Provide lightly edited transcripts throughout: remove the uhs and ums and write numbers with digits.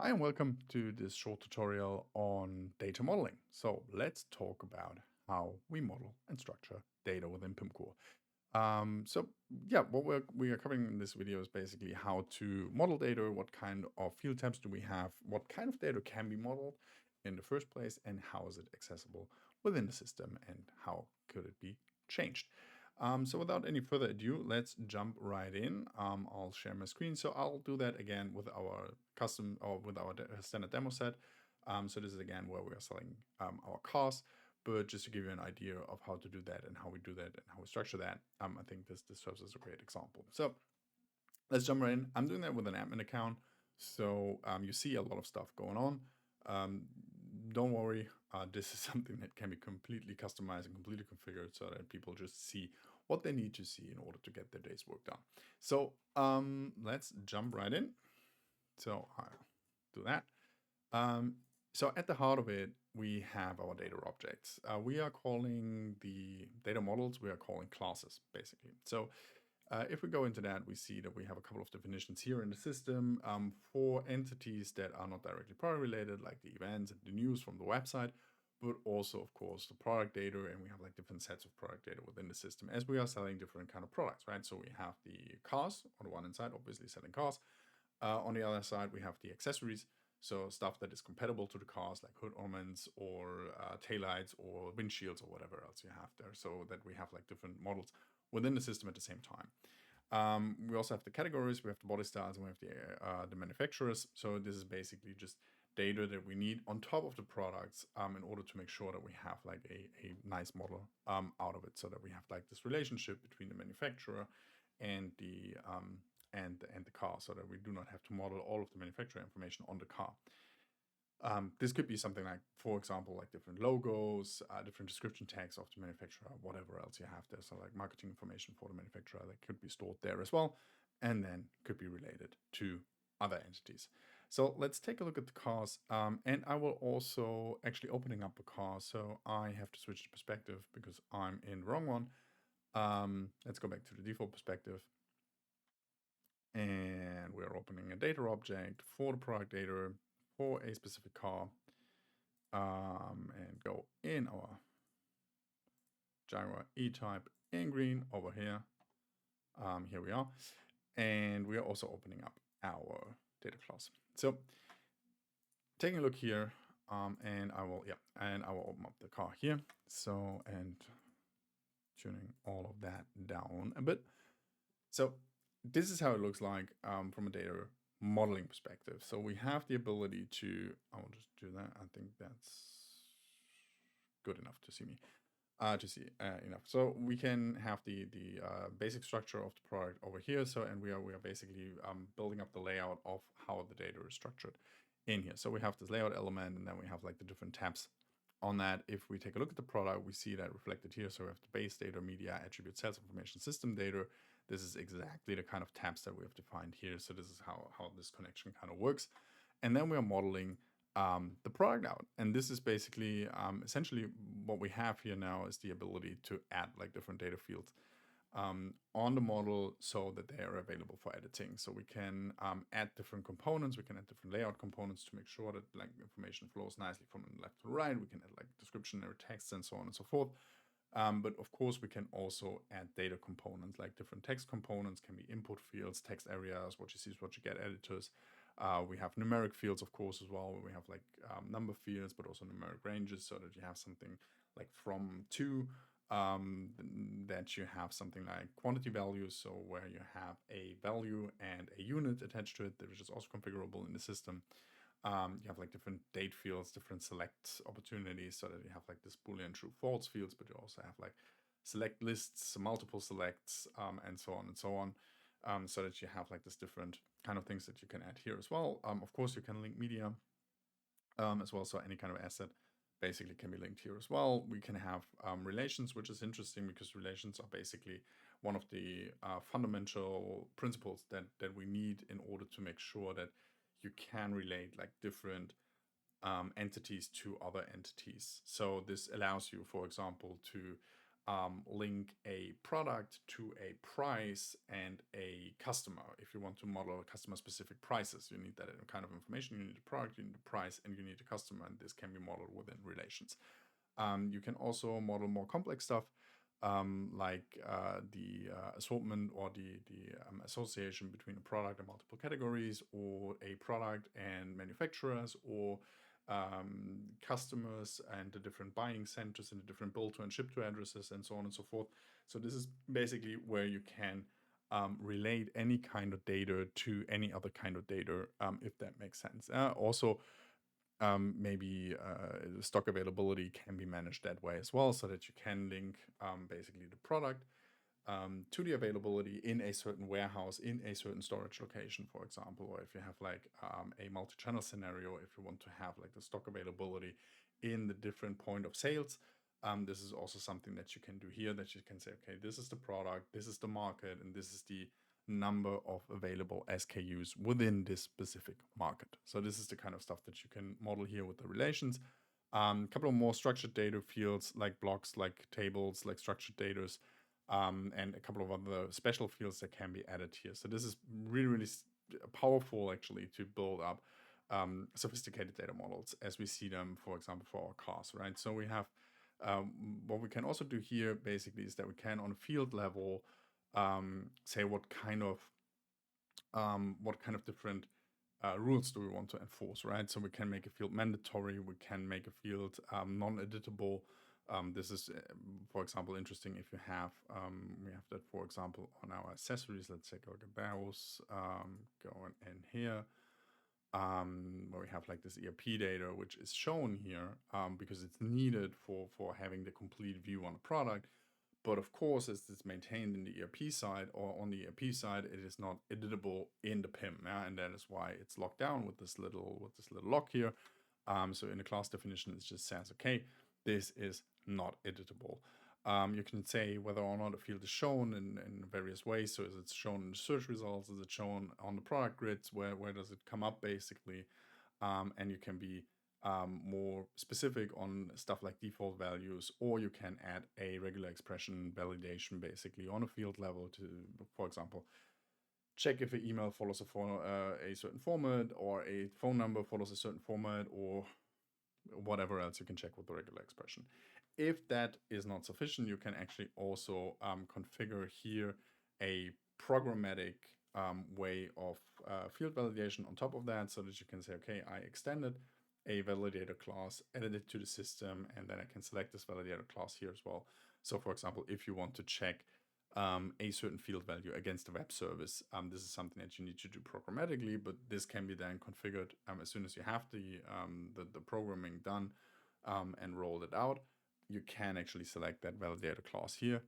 Hi and welcome to this short tutorial on data modeling. So let's talk about how we model and structure data within Pimcore. What we are covering in this video is basically how to model data, what kind of field types do we have, what kind of data can be modeled in the first place, and how is it accessible within the system, and how could it be changed. So without any further ado, let's jump right in. I'll share my screen. So I'll do that again with our custom or with our standard demo set. So this is again where we are selling our cars. But just to give you an idea of how to do that and how we do that and how we structure that, I think this serves as a great example. So let's jump right in. I'm doing that with an admin account. So you see a lot of stuff going on. Um, don't worry, this is something that can be completely customized and completely configured so that people just see what they need to see in order to get their day's work done. So let's jump right in. So I'll do that. So at the heart of it, we have our data objects. We are calling the data models, we are calling classes, basically. So if we go into that, we see that we have a couple of definitions here in the system for entities that are not directly product related, like the events and the news from the website, but also, of course, the product data, and we have like different sets of product data within the system as we are selling different kind of products, right? So we have the cars on the one hand side, obviously selling cars. On the other side, we have the accessories, so stuff that is compatible to the cars, like hood ornaments or taillights or windshields or whatever else you have there, so that we have like different models within the system at the same time. We also have the categories, we have the body styles, and we have the manufacturers. So this is basically just data that we need on top of the products in order to make sure that we have like a nice model out of it, so that we have like this relationship between the manufacturer and the car, so that we do not have to model all of the manufacturer information on the car. This could be something like, for example, like different logos, different description tags of the manufacturer, whatever else you have there. So like marketing information for the manufacturer that could be stored there as well, and then could be related to other entities. So let's take a look at the cars. And I will also actually opening up a car. So I have to switch the perspective because I'm in the wrong one. Let's go back to the default perspective. And we're opening a data object for the product data for a specific car, and go in our Jira E-type in green over here. Here we are. And we are also opening up our data class. So taking a look here, and I will open up the car here. So, and tuning all of that down a bit. So this is how it looks like from a data modeling perspective. So we have the ability to, I will just do that. I think that's good enough to see me, enough. So we can have the basic structure of the product over here. So, and we are basically building up the layout of how the data is structured in here. So we have this layout element, and then we have like the different tabs on that. If we take a look at the product, we see that reflected here. So we have the base data, media, attribute, sales information, system data. This is exactly the kind of tabs that we have defined here. So this is how this connection kind of works. And then we are modeling the product out. And this is basically essentially what we have here now is the ability to add like different data fields on the model so that they are available for editing. So we can add different components, we can add different layout components to make sure that like information flows nicely from left to right. We can add like descriptionary text and so on and so forth. But of course, we can also add data components, like different text components can be input fields, text areas, what you see is what you get editors. We have numeric fields, of course, as well, where we have like number fields, but also numeric ranges, so that you have something like from to, that you have something like quantity values, so where you have a value and a unit attached to it, which is also configurable in the system. You have like different date fields, different select opportunities, so that you have like this Boolean true false fields, but you also have like select lists, multiple selects, and so on and so on. So that you have like this different kind of things that you can add here as well. Of course, you can link media as well, so any kind of asset basically can be linked here as well. We can have relations, which is interesting because relations are basically one of the fundamental principles that we need in order to make sure that you can relate like different entities to other entities. So this allows you, for example, to link a product to a price and a customer. If you want to model customer specific prices, you need that kind of information. You need a product, you need a price, and you need a customer, and this can be modeled within relations. You can also model more complex stuff, like the assortment or the association between a product and multiple categories, or a product and manufacturers, or customers and the different buying centers and the different build to and ship to addresses, and so on and so forth. So this is basically where you can relate any kind of data to any other kind of data, if that makes sense. Also, maybe stock availability can be managed that way as well, so that you can link basically the product to the availability in a certain warehouse, in a certain storage location, for example. Or if you have like a multi-channel scenario, if you want to have like the stock availability in the different point of sales, this is also something that you can do here, that you can say, okay, this is the product, this is the market, and this is the number of available SKUs within this specific market. So this is the kind of stuff that you can model here with the relations. A couple of more structured data fields, like blocks, like tables, like structured data, and a couple of other special fields that can be added here. So this is really, really powerful, actually, to build up sophisticated data models as we see them, for example, for our cars, right? So we have what we can also do here basically is that we can, on a field level, say what kind of different rules do we want to enforce, right? So we can make a field mandatory, we can make a field non-editable. This is, for example, interesting if you have, we have that, for example, on our accessories. Let's take a look at those, going in here, where we have like this ERP data, which is shown here because it's needed for having the complete view on the product. But of course, as it's maintained in the ERP side, or on the ERP side, it is not editable in the PIM, and that is why it's locked down with this little lock here. So in the class definition, it just says, okay, this is not editable. You can say whether or not a field is shown in various ways. So is it shown in the search results? Is it shown on the product grids? Where does it come up, basically? And you can be more specific on stuff like default values, or you can add a regular expression validation basically on a field level to, for example, check if an email follows a certain format, or a phone number follows a certain format, or whatever else you can check with the regular expression. If that is not sufficient, you can actually also configure here a programmatic way of field validation on top of that, so that you can say, okay, I extended a validator class, added it to the system, and then I can select this validator class here as well. So for example, if you want to check a certain field value against a web service, this is something that you need to do programmatically, but this can be then configured as soon as you have the programming done and rolled it out. You can actually select that validator class here,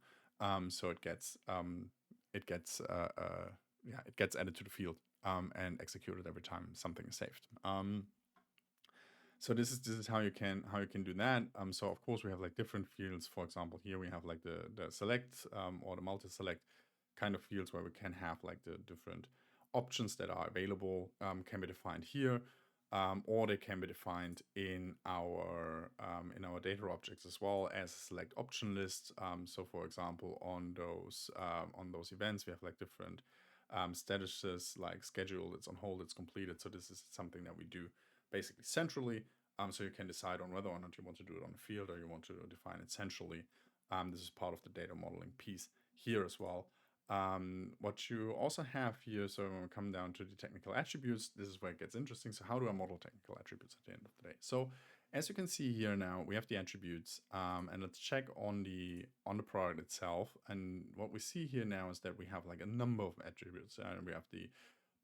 so it gets added to the field and executed every time something is saved. So this is how you can do that. So of course we have like different fields. For example, here we have like the select or the multi-select kind of fields, where we can have like the different options that are available, can be defined here, or they can be defined in our data objects as well as select option lists. So for example, on those events, we have like different statuses, like schedule, it's on hold, it's completed. So this is something that we do basically centrally. So you can decide on whether or not you want to do it on the field, or you want to define it centrally. This is part of the data modeling piece here as well. What you also have here, so when we come down to the technical attributes, this is where it gets interesting. So how do I model technical attributes at the end of the day? So as you can see here now, we have the attributes, and let's check on the product itself. And what we see here now is that we have like a number of attributes. We have the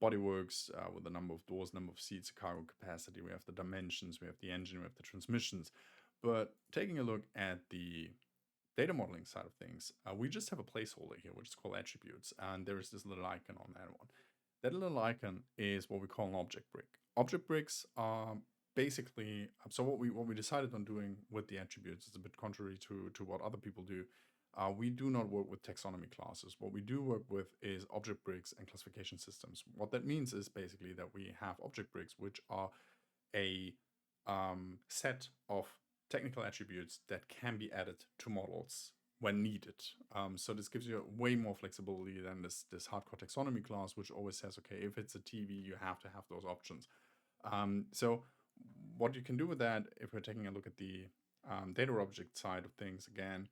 bodyworks with the number of doors, number of seats, cargo capacity. We have the dimensions, we have the engine, we have the transmissions. But taking a look at the data modeling side of things, we just have a placeholder here, which is called attributes. And there is this little icon on that one. That little icon is what we call an object brick. Object bricks are basically, so what we decided on doing with the attributes is a bit contrary to what other people do. We do not work with taxonomy classes. What we do work with is object bricks and classification systems. What that means is basically that we have object bricks, which are a set of technical attributes that can be added to models when needed. So this gives you way more flexibility than this hardcore taxonomy clause, which always says, okay, if it's a TV, you have to have those options. So what you can do with that, if we're taking a look at the data object side of things again,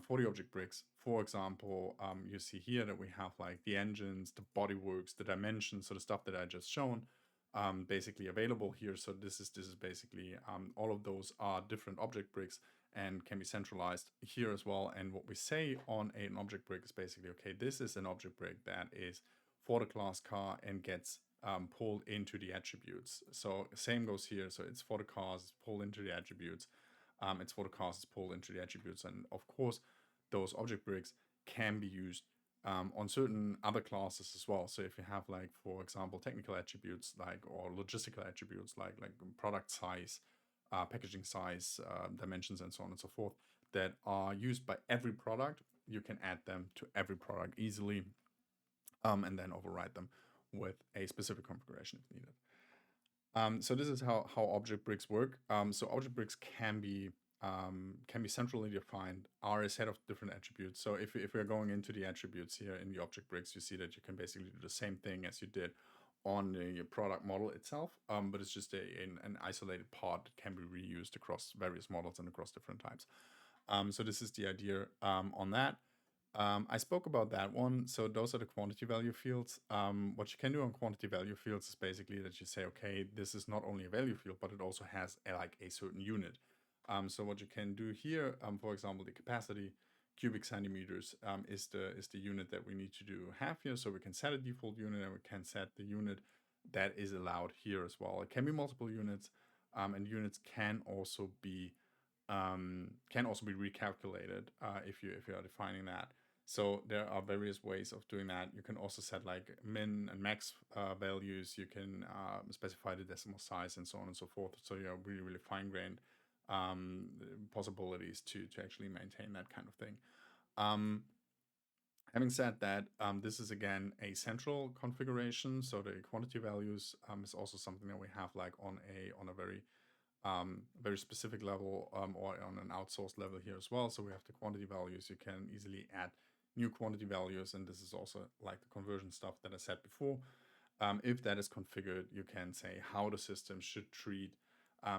for the object bricks, for example, you see here that we have like the engines, the bodyworks, the dimensions, so the stuff that I just shown, basically available here. So this is basically all of those are different object bricks and can be centralized here as well. And what we say on an object brick is basically, okay, this is an object brick that is for the class car and gets pulled into the attributes. So same goes here. So it's for the cars, it's pulled into the attributes. It's for the cars, it's pulled into the attributes. And of course, those object bricks can be used on certain other classes as well. So if you have, like, for example, technical attributes, like, or logistical attributes, like product size, packaging size, dimensions, and so on and so forth, that are used by every product, you can add them to every product easily, and then override them with a specific configuration if needed. So this is how object bricks work. So object bricks can be centrally defined, are a set of different attributes. So if we're going into the attributes here in the object bricks, you see that you can basically do the same thing as you did on the product model itself, but it's just an isolated part that can be reused across various models and across different types. So this is the idea on that. I spoke about that one. So those are the quantity value fields. What you can do on quantity value fields is basically that you say, okay, this is not only a value field, but it also has like a certain unit. So what you can do here, for example, the capacity cubic centimeters is the unit that we need to have here. So we can set a default unit and we can set the unit that is allowed here as well. It can be multiple units, and units can also be recalculated if you are defining that. So there are various ways of doing that. You can also set like min and max values. You can specify the decimal size and so on and so forth. So you have really, really fine-grained possibilities to actually maintain that kind of thing. Having said that, this is again a central configuration. So the quantity values is also something that we have like on a very specific level, or on an outsourced level here as well. So we have the quantity values. You can easily add new quantity values, and this is also like the conversion stuff that I said before. If that is configured, you can say how the system should treat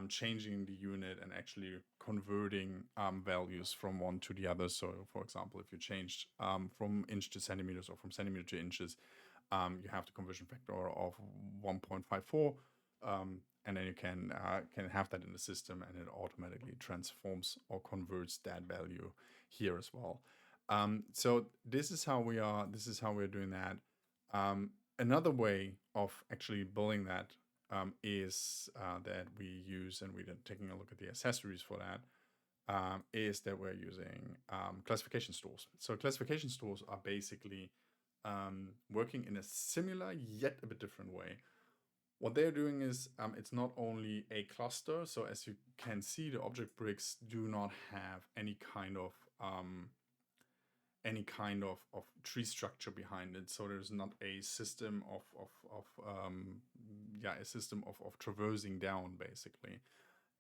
changing the unit and actually converting values from one to the other. So for example, if you changed from inch to centimeters or from centimeter to inches, you have the conversion factor of 1.54, and then you can have that in the system, and it automatically transforms or converts that value here as well. So this is how we are doing that. Another way of actually building that is that we use, and we're taking a look at the accessories for that, is that we're using classification stores. So classification stores are basically working in a similar yet a bit different way. What they're doing is it's not only a cluster. So as you can see, the object bricks do not have any kind of tree structure behind it. So there's not a system of traversing down basically.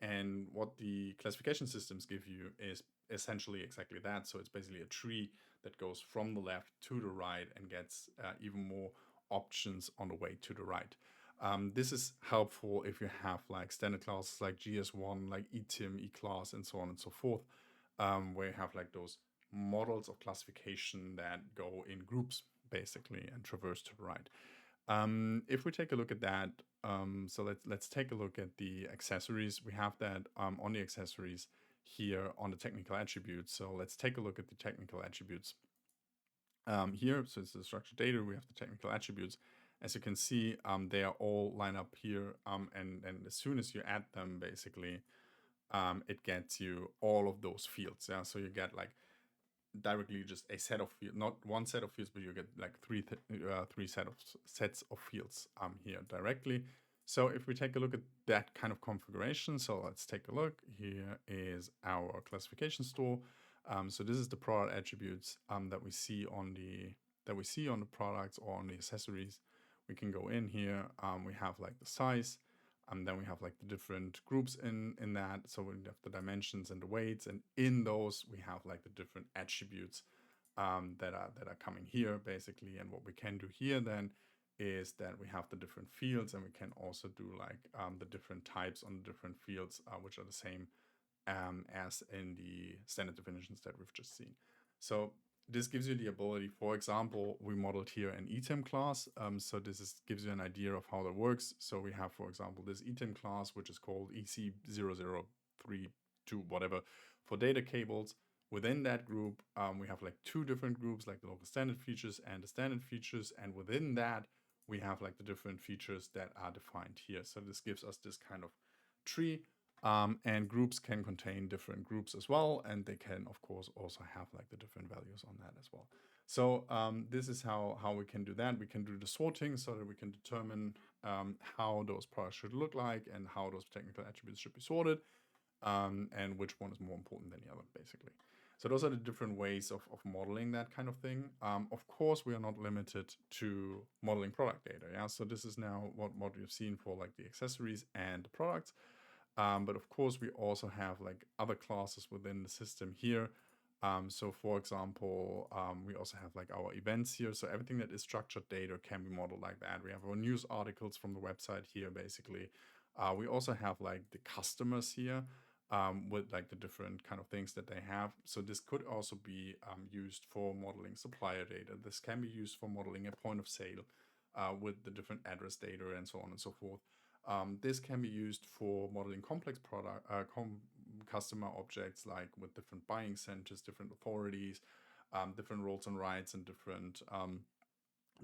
And what the classification systems give you is essentially exactly that. So it's basically a tree that goes from the left to the right and gets even more options on the way to the right. This is helpful if you have like standard classes like GS1, like eTIM, eClass, and so on and so forth, where you have like those models of classification that go in groups basically and traverse to the right. If we take a look at that, so let's take a look at the accessories. We have that on the accessories here on the technical attributes. So let's take a look at the technical attributes here. So it's the structured data. We have the technical attributes. As you can see, they are all lined up here, and as soon as you add them, basically, it gets you all of those fields. Yeah, so you get like directly just a set of fields, not one set of fields, but you get like three sets of fields here directly. So if we take a look at that kind of configuration, so let's take a look. Here is our classification store. So this is the product attributes that we see on the products or on the accessories. We can go in here. We have like the size. Then we have like the different groups in that. So we have the dimensions and the weights, and in those we have like the different attributes that are coming here basically. And what we can do here then is that we have the different fields, and we can also do like the different types on the different fields, which are the same as in the standard definitions that we've just seen. So this gives you the ability, for example, we modeled here an item class. So this gives you an idea of how that works. So we have, for example, this item class, which is called EC0032, whatever, for data cables. Within that group, we have like two different groups, like the local standard features and the standard features. And within that, we have like the different features that are defined here. So this gives us this kind of tree. And groups can contain different groups as well, and they can, of course, also have like the different values on that as well. So this is how we can do that. We can do the sorting so that we can determine how those products should look like and how those technical attributes should be sorted, and which one is more important than the other, basically. So those are the different ways of modeling that kind of thing. Of course, we are not limited to modeling product data. Yeah, so this is now what we've seen for like the accessories and the products. But of course, we also have like other classes within the system here. So for example, we also have like our events here. So everything that is structured data can be modeled like that. We have our news articles from the website here, basically. We also have like the customers here with like the different kind of things that they have. So this could also be used for modeling supplier data. This can be used for modeling a point of sale with the different address data and so on and so forth. This can be used for modeling complex customer objects, like with different buying centers, different authorities, different roles and rights, and different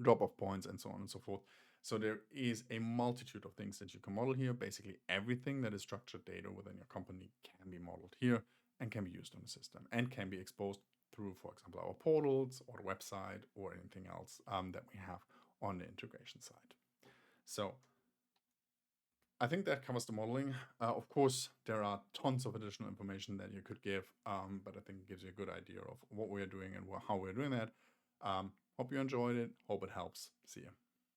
drop-off points, and so on and so forth. So there is a multitude of things that you can model here. Basically, everything that is structured data within your company can be modeled here and can be used on the system and can be exposed through, for example, our portals or the website or anything else that we have on the integration side. So I think that covers the modeling. Of course, there are tons of additional information that you could give, but I think it gives you a good idea of what we're doing and how we're doing that. Hope you enjoyed it. Hope it helps. See you.